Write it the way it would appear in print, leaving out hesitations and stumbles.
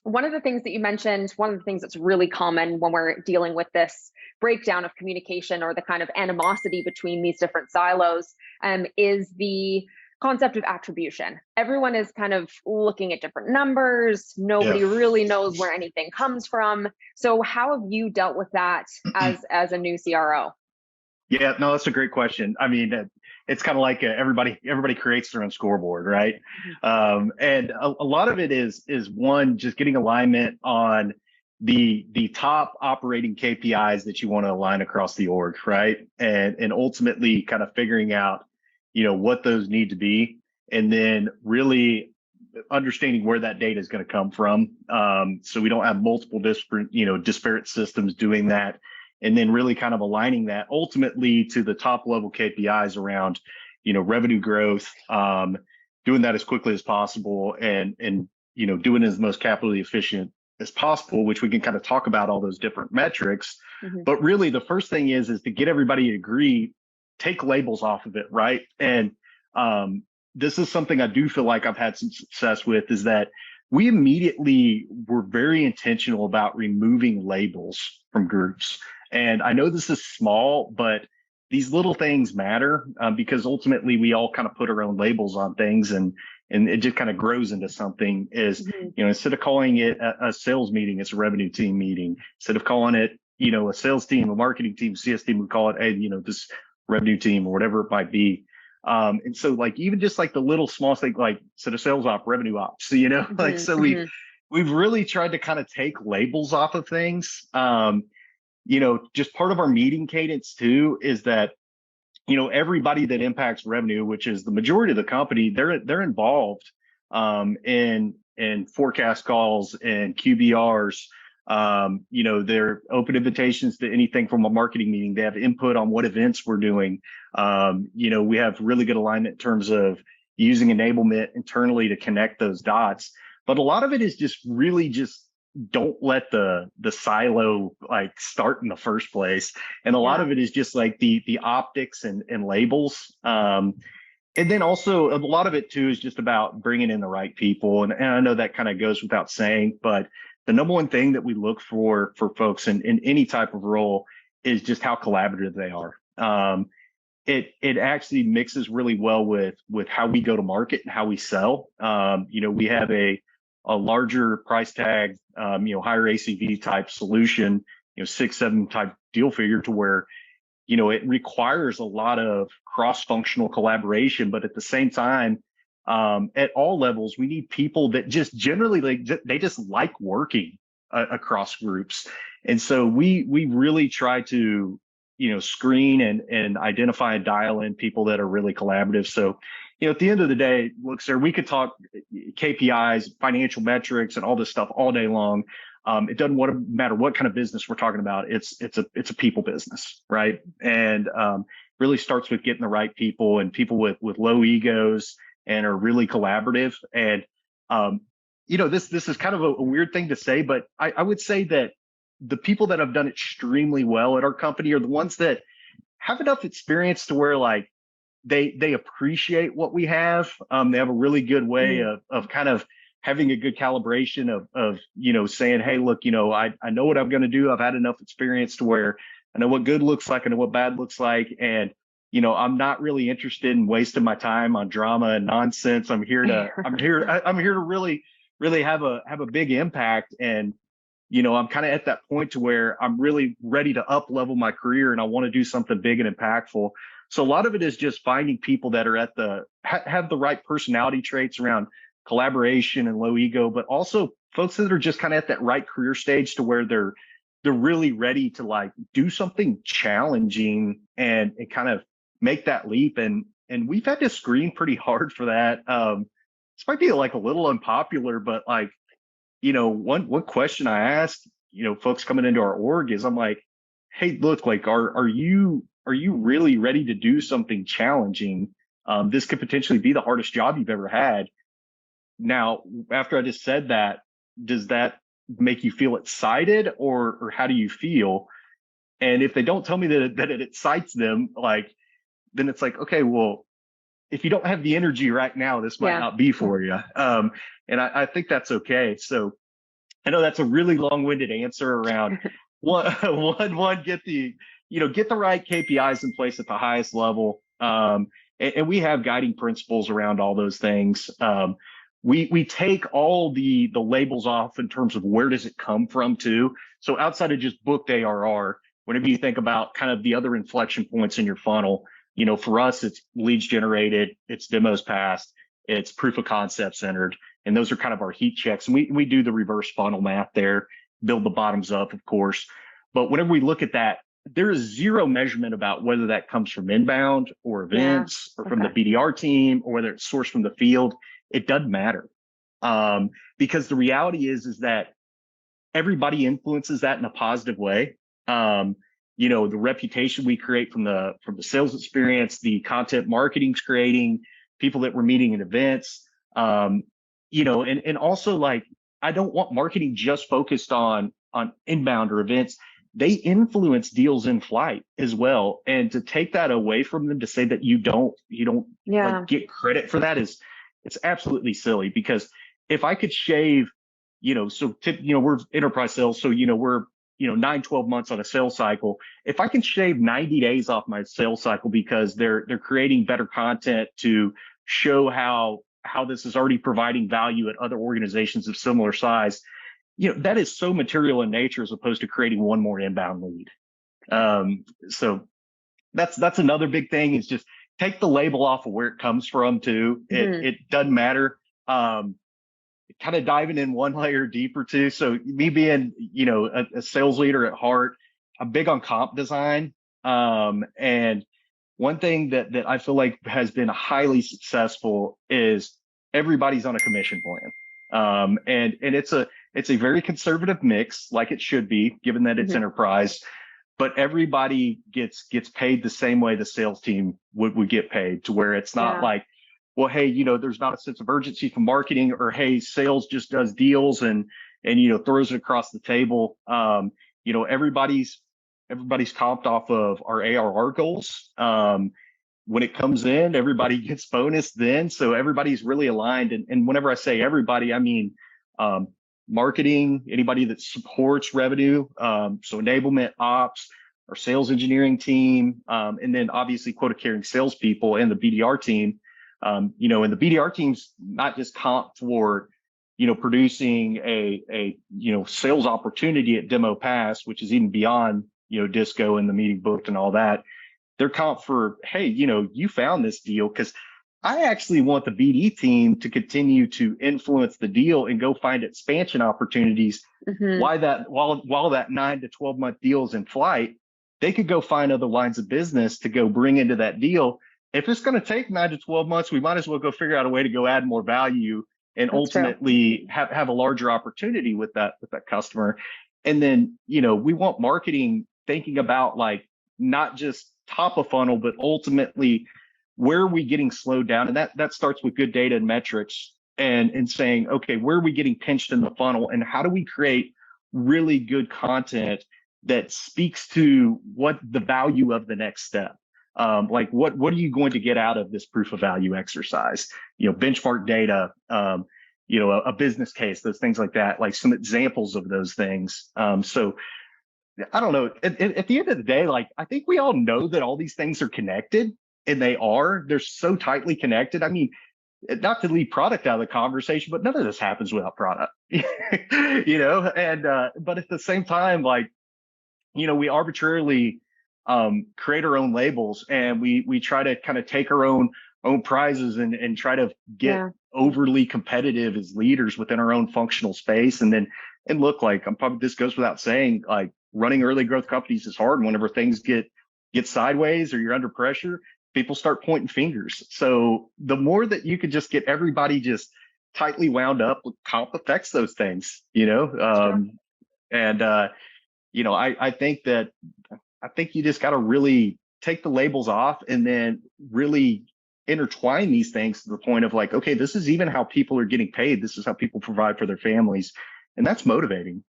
One of the things that you mentioned, one of the things that's really common when we're dealing with this breakdown of communication or the kind of animosity between these different silos, is the concept of attribution. Everyone is kind of looking at different numbers. Yeah. Nobody really knows where anything comes from. So how have you dealt with that as a new CRO? Yeah, no, that's a great question. I mean, it's kind of like everybody creates their own scoreboard, right? And a lot of it is one, just getting alignment on the top operating KPIs that you want to align across the org, right? And ultimately kind of figuring out, what those need to be, and then really understanding where that data is going to come from. So we don't have multiple disparate systems doing that, and then really kind of aligning that ultimately to the top level KPIs around, revenue growth, doing that as quickly as possible, and doing it as most capitally efficient as possible, which we can kind of talk about all those different metrics. But really the first thing is to get everybody to agree, take labels off of it, right? And this is something I do feel like I've had some success with, is that we immediately were very intentional about removing labels from groups. And I know this is small, but these little things matter, because ultimately we all kind of put our own labels on things, and it just kind of grows into something. Instead of calling it a sales meeting, it's a revenue team meeting. Instead of calling it, a sales team, a marketing team, CS team, we call it, hey, this revenue team or whatever it might be. And so like, even just like the little small thing, like instead of sales op, revenue ops, we've really tried to kind of take labels off of things. Just part of our meeting cadence too is that, everybody that impacts revenue, which is the majority of the company, they're involved in forecast calls and QBRs. They're open invitations to anything from a marketing meeting. They have input on what events we're doing. We have really good alignment in terms of using enablement internally to connect those dots. But a lot of it is just really just don't let the silo like start in the first place. And a lot of it is just like the optics and labels. And then also a lot of it too is just about bringing in the right people. And I know that kind of goes without saying, but the number one thing that we look for folks in any type of role is just how collaborative they are. It actually mixes really well with how we go to market and how we sell. We have a larger price tag, higher ACV type solution, 6-7 type deal figure, to where, it requires a lot of cross-functional collaboration, but at the same time, at all levels, we need people that just generally they just like working across groups. And so we really try to, screen and identify and dial in people that are really collaborative. So, at the end of the day, look, sir, we could talk KPIs, financial metrics, and all this stuff all day long. It doesn't matter what kind of business we're talking about. It's a people business, right? And really starts with getting the right people, and people with low egos and are really collaborative. And this is kind of a weird thing to say, but I would say that the people that have done extremely well at our company are the ones that have enough experience to where like they appreciate what we have. They have a really good way of kind of having a good calibration of saying, hey, look, I know what I'm going to do. I've had enough experience to where I know what good looks like, I know what bad looks like, and I'm not really interested in wasting my time on drama and nonsense. I'm here to really have a big impact. And I'm kind of at that point to where I'm really ready to up level my career, and I want to do something big and impactful. So a lot of it is just finding people that are have the right personality traits around collaboration and low ego, but also folks that are just kind of at that right career stage to where they're really ready to like do something challenging and kind of make that leap. And we've had to screen pretty hard for that. This might be like a little unpopular, but like, one question I asked, folks coming into our org is, I'm like, hey, look, like, are you really ready to do something challenging? This could potentially be the hardest job you've ever had. Now, after I just said that, does that make you feel excited, or how do you feel? And if they don't tell me that it excites them, like, then it's like, okay, well, if you don't have the energy right now, this might not be for you. And I think that's okay. So, I know that's a really long-winded answer around one, get the, get the right KPIs in place at the highest level. And we have guiding principles around all those things. We take all the labels off in terms of where does it come from too. So outside of just booked ARR, whenever you think about kind of the other inflection points in your funnel, for us, it's leads generated, it's demos passed, it's proof of concepts entered. And those are kind of our heat checks. And we do the reverse funnel math there, build the bottoms up, of course. But whenever we look at that, there is zero measurement about whether that comes from inbound or events or from the BDR team, or whether it's sourced from the field. It doesn't matter. Because the reality is that everybody influences that in a positive way. The reputation we create from the sales experience, the content marketing's creating, people that we're meeting in events, and also, like, I don't want marketing just focused on inbound or events. They influence deals in flight as well. And to take that away from them, to say that you don't like, get credit for that, it's absolutely silly. Because if I could shave, we're enterprise sales, so we're 9-12 months on a sales cycle. If I can shave 90 days off my sales cycle because they're creating better content to show how this is already providing value at other organizations of similar size, that is so material in nature, as opposed to creating one more inbound lead. So that's another big thing, is just take the label off of where it comes from too. It doesn't matter. Kind of diving in one layer deeper too. So me being, a sales leader at heart, I'm big on comp design. And one thing that I feel like has been highly successful is everybody's on a commission plan. And it's a very conservative mix, like it should be, given that it's enterprise, but everybody gets paid the same way the sales team would get paid, to where it's not like, well, hey, there's not a sense of urgency from marketing, or hey, sales just does deals and throws it across the table. Everybody's comped off of our ARR goals. When it comes in, everybody gets bonus then. So everybody's really aligned. And whenever I say everybody, I mean marketing, anybody that supports revenue, so enablement, ops, our sales engineering team, and then obviously quota-carrying salespeople and the BDR team. And the BDR team's not just comp for, producing a sales opportunity at demo pass, which is even beyond, disco and the meeting booked and all that. They're comp for, hey, you found this deal, because I actually want the BD team to continue to influence the deal and go find expansion opportunities. While that 9 to 12 month deal is in flight, they could go find other lines of business to go bring into that deal. If it's going to take 9 to 12 months, we might as well go figure out a way to go add more value and ultimately have a larger opportunity with that customer. And then, we want marketing thinking about, like, not just top of funnel, but ultimately where are we getting slowed down? And that starts with good data and metrics, and saying, okay, where are we getting pinched in the funnel, and how do we create really good content that speaks to what the value of the next step? Like what are you going to get out of this proof of value exercise? Benchmark data, a business case, those things like that, like some examples of those things. So I don't know. At the end of the day, like, I think we all know that all these things are connected, and they're so tightly connected. I mean, not to leave product out of the conversation, but none of this happens without product, and, but at the same time, like, we arbitrarily create our own labels, and we try to kind of take our own prizes and try to get overly competitive as leaders within our own functional space. And look, like, this goes without saying, like, running early growth companies is hard. Whenever things get sideways or you're under pressure, people start pointing fingers. So the more that you could just get everybody just tightly wound up, comp affects those things, I think you just got to really take the labels off, and then really intertwine these things to the point of, like, okay, this is even how people are getting paid. This is how people provide for their families. And that's motivating.